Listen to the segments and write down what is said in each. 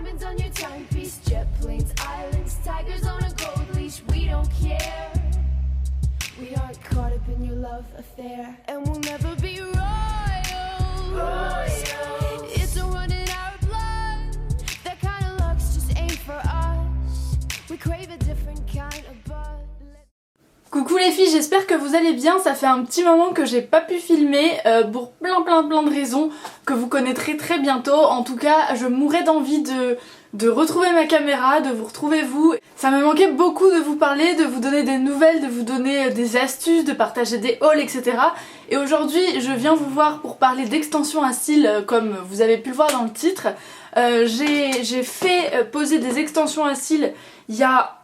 Diamonds on your timepiece, jet planes, islands, tigers on a gold leash. We don't care. We aren't caught up in your love affair, and we'll never be royals. It's a run in our blood. That kind of luck's just ain't for us. We crave a different kind of buzz. Coucou les filles, j'espère que vous allez bien. Ça fait un petit moment que j'ai pas pu filmer pour plein de raisons que vous connaîtrez très bientôt. En tout cas, je mourais d'envie de retrouver ma caméra, de vous retrouver vous. Ça me manquait beaucoup de vous parler, de vous donner des nouvelles, de vous donner des astuces, de partager des hauls, etc. Et aujourd'hui, je viens vous voir pour parler d'extensions à cils, comme vous avez pu le voir dans le titre. J'ai fait poser des extensions à cils il y a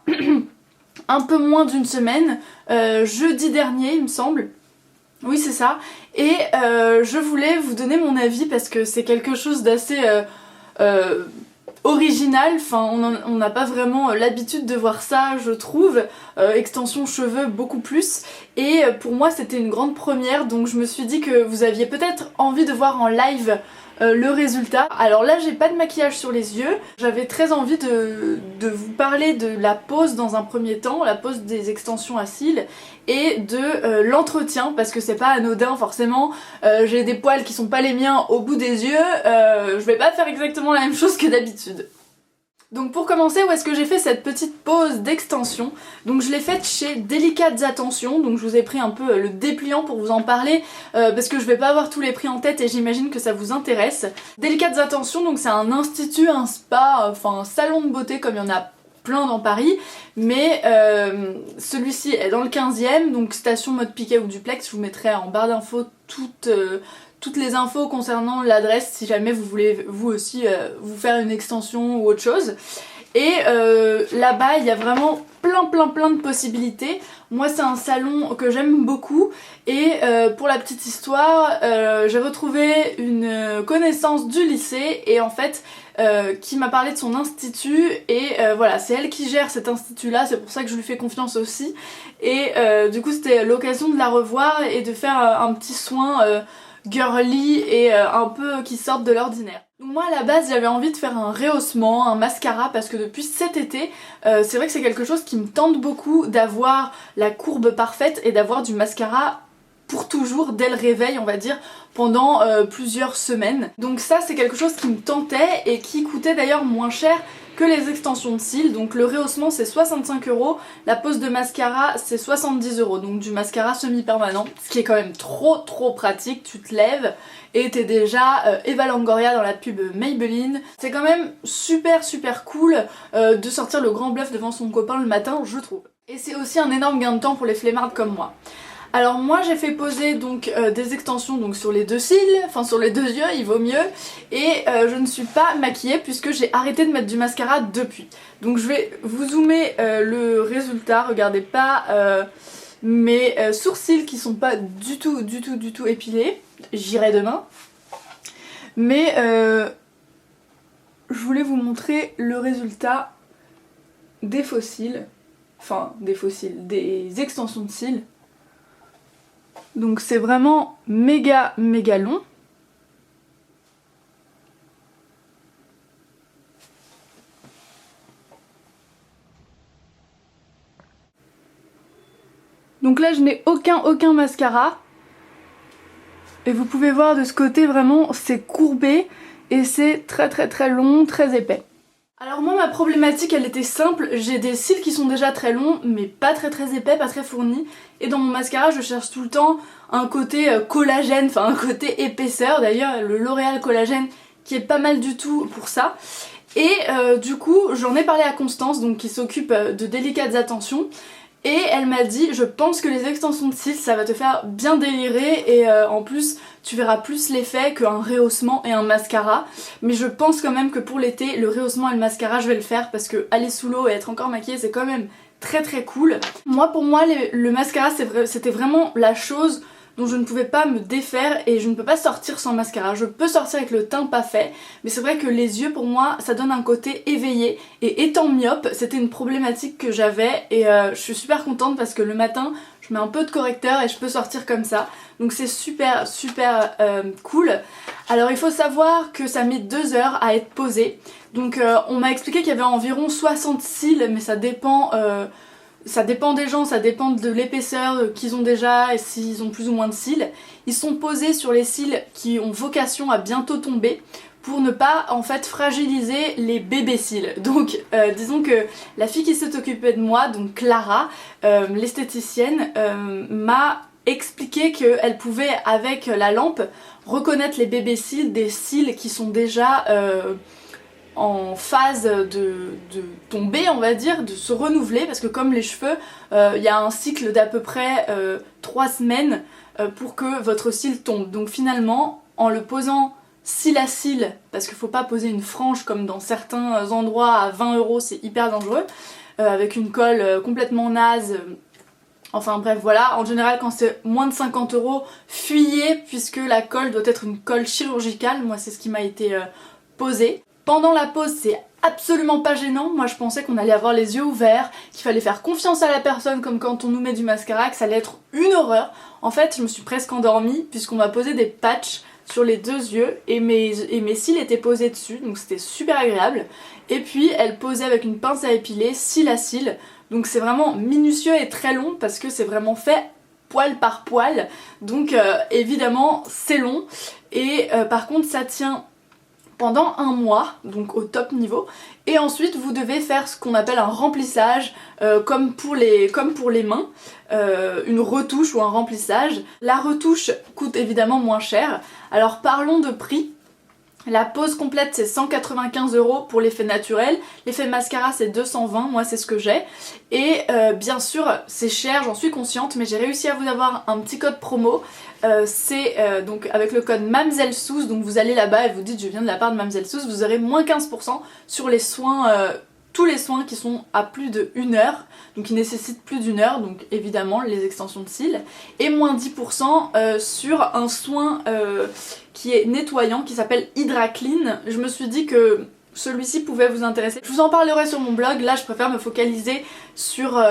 un peu moins d'une semaine, jeudi dernier il me semble. Oui c'est ça. Et je voulais vous donner mon avis parce que c'est quelque chose d'assez original, enfin on n'a pas vraiment l'habitude de voir ça je trouve, extension cheveux beaucoup plus, et pour moi c'était une grande première, donc je me suis dit que vous aviez peut-être envie de voir en live le résultat. Alors là j'ai pas de maquillage sur les yeux, j'avais très envie de vous parler de la pose dans un premier temps, la pose des extensions à cils et de l'entretien, parce que c'est pas anodin forcément, j'ai des poils qui sont pas les miens au bout des yeux, je vais pas faire exactement la même chose que d'habitude. Donc pour commencer, où est-ce que j'ai fait cette petite pose d'extension? Donc je l'ai faite chez Délicates Attentions, donc je vous ai pris un peu le dépliant pour vous en parler, parce que je vais pas avoir tous les prix en tête et j'imagine que ça vous intéresse. Délicates Attentions, donc c'est un institut, un spa, enfin un salon de beauté comme il y en a plein dans Paris, mais celui-ci est dans le 15e, donc station mode piquet ou duplex. Je vous mettrai en barre d'infos toutes les infos concernant l'adresse si jamais vous voulez vous aussi vous faire une extension ou autre chose. Et là-bas il y a vraiment plein de possibilités. Moi c'est un salon que j'aime beaucoup, et pour la petite histoire, j'ai retrouvé une connaissance du lycée et en fait qui m'a parlé de son institut, et voilà, c'est elle qui gère cet institut là, c'est pour ça que je lui fais confiance aussi, et du coup c'était l'occasion de la revoir et de faire un petit soin girly et un peu qui sortent de l'ordinaire. Donc moi à la base j'avais envie de faire un rehaussement, un mascara, parce que depuis cet été c'est vrai que c'est quelque chose qui me tente beaucoup, d'avoir la courbe parfaite et d'avoir du mascara pour toujours dès le réveil on va dire, pendant plusieurs semaines. Donc ça c'est quelque chose qui me tentait et qui coûtait d'ailleurs moins cher que les extensions de cils. Donc le rehaussement c'est 65 €, la pose de mascara c'est 70 €, donc du mascara semi-permanent, ce qui est quand même trop pratique. Tu te lèves et t'es déjà Eva Longoria dans la pub Maybelline. C'est quand même super cool de sortir le grand bluff devant son copain le matin, je trouve. Et c'est aussi un énorme gain de temps pour les flemmards comme moi. Alors moi j'ai fait poser donc des extensions donc sur les deux cils, enfin sur les deux yeux, il vaut mieux, et je ne suis pas maquillée puisque j'ai arrêté de mettre du mascara depuis. Donc je vais vous zoomer le résultat, regardez pas mes sourcils qui sont pas du tout épilés, j'irai demain. Mais je voulais vous montrer le résultat des faux cils, enfin des faux cils, des extensions de cils. Donc c'est vraiment méga long. Donc là je n'ai aucun mascara. Et vous pouvez voir de ce côté vraiment c'est courbé et c'est très long, très épais. Alors moi ma problématique elle était simple, j'ai des cils qui sont déjà très longs mais pas très épais, pas très fournis, et dans mon mascara je cherche tout le temps un côté collagène, enfin un côté épaisseur, d'ailleurs le L'Oréal Collagène qui est pas mal du tout pour ça. Et du coup j'en ai parlé à Constance, donc qui s'occupe de Délicates Attentions, et elle m'a dit je pense que les extensions de cils ça va te faire bien délirer, et en plus tu verras plus l'effet qu'un rehaussement et un mascara, mais je pense quand même que pour l'été le rehaussement et le mascara je vais le faire parce que aller sous l'eau et être encore maquillée c'est quand même très cool. Pour moi le mascara c'était vraiment la chose dont je ne pouvais pas me défaire et je ne peux pas sortir sans mascara. Je peux sortir avec le teint pas fait, mais c'est vrai que les yeux pour moi ça donne un côté éveillé, et étant myope c'était une problématique que j'avais, et je suis super contente parce que le matin je mets un peu de correcteur et je peux sortir comme ça, donc c'est super cool. Alors il faut savoir que ça met 2 heures à être posé, donc on m'a expliqué qu'il y avait environ 60 cils, mais ça dépend des gens, ça dépend de l'épaisseur qu'ils ont déjà et s'ils ont plus ou moins de cils. Ils sont posés sur les cils qui ont vocation à bientôt tomber pour ne pas en fait fragiliser les bébés cils. Donc disons que la fille qui s'est occupée de moi, donc Clara, l'esthéticienne, m'a expliqué qu'elle pouvait avec la lampe reconnaître les bébés cils des cils qui sont déjà en phase de tomber, on va dire, de se renouveler, parce que comme les cheveux, il y a un cycle d'à peu près 3 semaines pour que votre cil tombe. Donc finalement, en le posant cil à cil, parce qu'il faut pas poser une frange comme dans certains endroits à 20 €, c'est hyper dangereux, avec une colle complètement naze. Enfin bref, voilà, en général quand c'est moins de 50 €, fuyez, puisque la colle doit être une colle chirurgicale. Moi c'est ce qui m'a été posé. Pendant la pose, c'est absolument pas gênant. Moi je pensais qu'on allait avoir les yeux ouverts, qu'il fallait faire confiance à la personne comme quand on nous met du mascara, que ça allait être une horreur. En fait je me suis presque endormie puisqu'on m'a posé des patchs sur les 2 yeux et mes cils étaient posés dessus, donc c'était super agréable. Et puis elle posait avec une pince à épiler, cil à cil, donc c'est vraiment minutieux et très long parce que c'est vraiment fait poil par poil, donc évidemment c'est long, et par contre ça tient pendant 1 mois, donc au top niveau, et ensuite vous devez faire ce qu'on appelle un remplissage, comme pour les mains, une retouche ou un remplissage. La retouche coûte évidemment moins cher. Alors parlons de prix. La pose complète c'est 195 € pour l'effet naturel, l'effet mascara c'est 220, moi c'est ce que j'ai, et bien sûr c'est cher, j'en suis consciente, mais j'ai réussi à vous avoir un petit code promo, c'est donc avec le code MamzelleSous, donc vous allez là-bas et vous dites je viens de la part de MamzelleSous, vous aurez moins 15% sur les soins, tous les soins qui sont à plus de 1 heure, donc qui nécessitent plus d'1 heure, donc évidemment les extensions de cils, et moins 10% sur un soin qui est nettoyant, qui s'appelle Hydra Clean. Je me suis dit que celui-ci pouvait vous intéresser. Je vous en parlerai sur mon blog, là je préfère me focaliser sur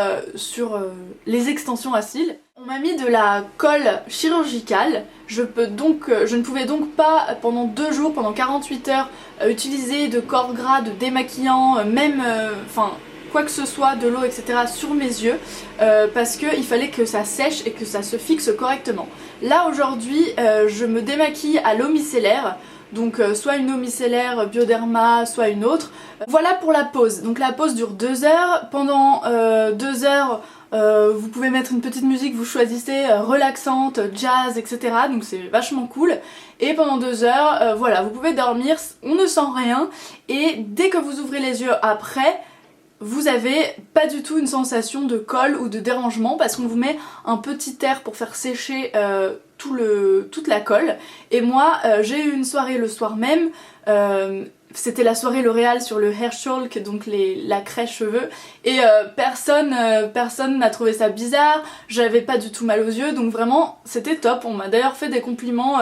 les extensions à cils. On m'a mis de la colle chirurgicale, je ne pouvais donc pas pendant 2 jours, pendant 48 heures, utiliser de corps gras, de démaquillant, même, quoi que ce soit, de l'eau, etc. sur mes yeux, parce qu'il fallait que ça sèche et que ça se fixe correctement. Là aujourd'hui, je me démaquille à l'eau micellaire, donc soit une eau micellaire Bioderma, soit une autre. Voilà pour la pose. Donc la pose dure 2 heures. Pendant 2 heures, vous pouvez mettre une petite musique, vous choisissez relaxante, jazz, etc. Donc c'est vachement cool. Et pendant 2 heures, voilà, vous pouvez dormir, on ne sent rien. Et dès que vous ouvrez les yeux après, vous avez pas du tout une sensation de colle ou de dérangement, parce qu'on vous met un petit air pour faire sécher toute la colle. Et moi j'ai eu une soirée le soir même, c'était la soirée L'Oréal sur le hair chalk, donc la craie cheveux, et personne n'a trouvé ça bizarre, j'avais pas du tout mal aux yeux, donc vraiment c'était top. On m'a d'ailleurs fait des compliments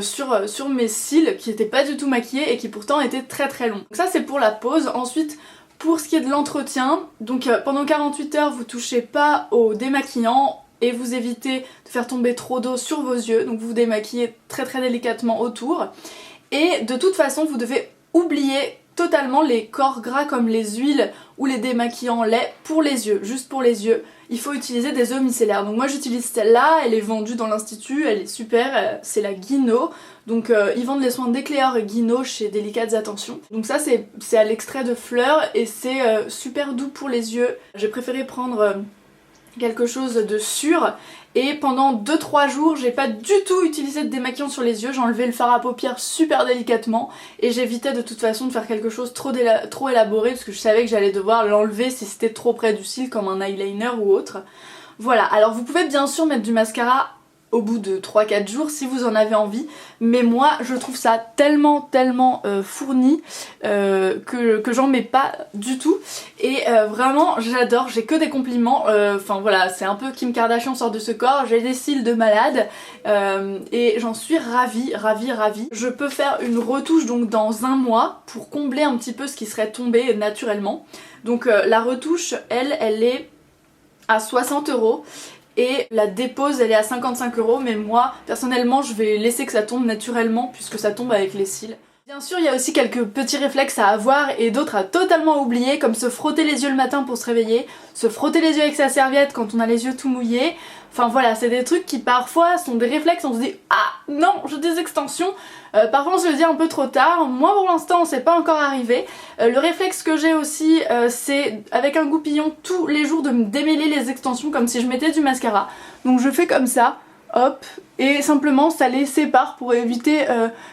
sur mes cils qui étaient pas du tout maquillés et qui pourtant étaient très très longs. Donc ça c'est pour la pose. Ensuite pour ce qui est de l'entretien, donc pendant 48 heures vous touchez pas au démaquillant et vous évitez de faire tomber trop d'eau sur vos yeux, donc vous démaquillez très très délicatement autour. Et de toute façon vous devez oublier totalement les corps gras comme les huiles ou les démaquillants laits pour les yeux, juste pour les yeux. Il faut utiliser des eaux micellaires. Donc moi j'utilise celle-là, elle est vendue dans l'institut, elle est super, c'est la Guino. Donc ils vendent les soins d'Ecléor et Guino chez Délicates Attentions. Donc ça c'est à l'extrait de fleurs et c'est super doux pour les yeux. J'ai préféré prendre quelque chose de sûr, et pendant 2-3 jours j'ai pas du tout utilisé de démaquillant sur les yeux, j'enlevais le fard à paupières super délicatement et j'évitais de toute façon de faire quelque chose trop élaboré parce que je savais que j'allais devoir l'enlever si c'était trop près du cil comme un eyeliner ou autre. Voilà, alors vous pouvez bien sûr mettre du mascara au bout de 3-4 jours si vous en avez envie, mais moi je trouve ça tellement fourni que j'en mets pas du tout, et vraiment j'adore, j'ai que des compliments. Enfin voilà, c'est un peu Kim Kardashian sort de ce corps, j'ai des cils de malade et j'en suis ravie. Je peux faire une retouche donc dans un mois pour combler un petit peu ce qui serait tombé naturellement. Donc la retouche elle est à 60 € et la dépose elle est à 55 €, mais moi personnellement je vais laisser que ça tombe naturellement puisque ça tombe avec les cils. Bien sûr il y a aussi quelques petits réflexes à avoir et d'autres à totalement oublier, comme se frotter les yeux le matin pour se réveiller, se frotter les yeux avec sa serviette quand on a les yeux tout mouillés. Enfin voilà, c'est des trucs qui parfois sont des réflexes, on se dit ah non j'ai des extensions, parfois on se le dit un peu trop tard. Moi pour l'instant c'est pas encore arrivé. Le réflexe que j'ai aussi c'est avec un goupillon tous les jours de me démêler les extensions comme si je mettais du mascara. Donc je fais comme ça, hop, et simplement ça les sépare pour éviter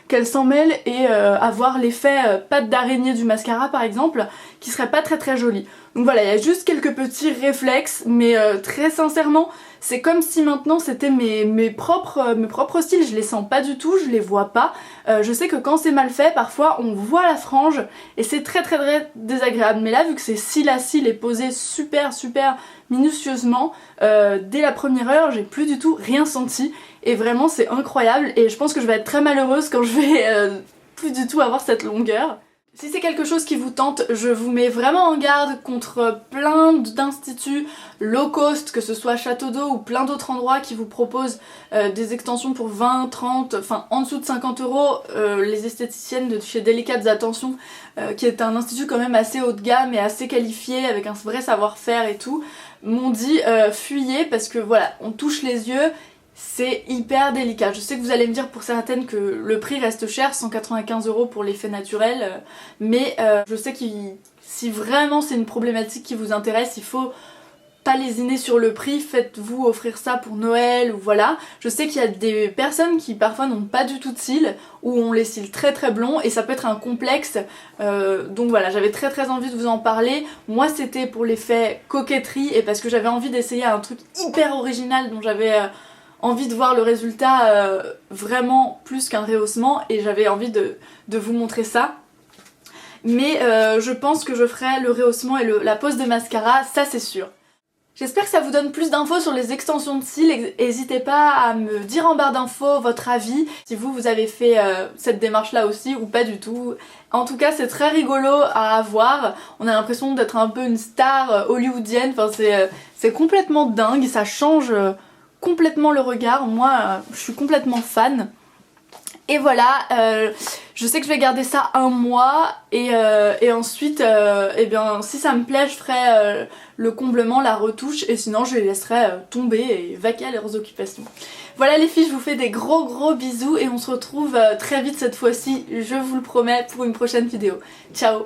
qu'elles s'en mêlent et avoir l'effet patte d'araignée du mascara par exemple, qui serait pas très joli. Donc voilà, il y a juste quelques petits réflexes, mais très sincèrement c'est comme si maintenant c'était mes propres styles, je les sens pas du tout, je les vois pas. Je sais que quand c'est mal fait, parfois on voit la frange et c'est très désagréable, mais là vu que c'est cil à cil et posé super minutieusement, dès la première heure j'ai plus du tout rien senti et vraiment c'est incroyable, et je pense que je vais être très malheureuse quand je vais plus du tout avoir cette longueur. Si c'est quelque chose qui vous tente, je vous mets vraiment en garde contre plein d'instituts low cost, que ce soit Château d'Eau ou plein d'autres endroits qui vous proposent des extensions pour 20, 30, enfin en dessous de 50 €. Les esthéticiennes de chez Délicates Attentions, qui est un institut quand même assez haut de gamme et assez qualifié avec un vrai savoir-faire et tout, m'ont dit fuyez parce que voilà, on touche les yeux. C'est hyper délicat. Je sais que vous allez me dire pour certaines que le prix reste cher, 195 € pour l'effet naturel, mais je sais que si vraiment c'est une problématique qui vous intéresse, il faut pas lésiner sur le prix, faites-vous offrir ça pour Noël ou voilà. Je sais qu'il y a des personnes qui parfois n'ont pas du tout de cils ou ont les cils très blonds et ça peut être un complexe, donc voilà, j'avais très envie de vous en parler. Moi c'était pour l'effet coquetterie et parce que j'avais envie d'essayer un truc hyper original dont j'avais envie de voir le résultat vraiment plus qu'un rehaussement, et j'avais envie de vous montrer ça. Mais je pense que je ferai le rehaussement et la pose de mascara, ça c'est sûr. J'espère que ça vous donne plus d'infos sur les extensions de cils. N'hésitez pas à me dire en barre d'infos votre avis, si vous avez fait cette démarche là aussi ou pas du tout. En tout cas c'est très rigolo à avoir, on a l'impression d'être un peu une star hollywoodienne, enfin c'est complètement dingue, ça change complètement le regard. Moi je suis complètement fan. Et voilà, je sais que je vais garder ça un mois et ensuite, eh bien, si ça me plaît, je ferai le comblement, la retouche, et sinon je les laisserai tomber et vaquer à leurs occupations. Voilà les filles, je vous fais des gros bisous et on se retrouve très vite cette fois-ci, je vous le promets, pour une prochaine vidéo. Ciao!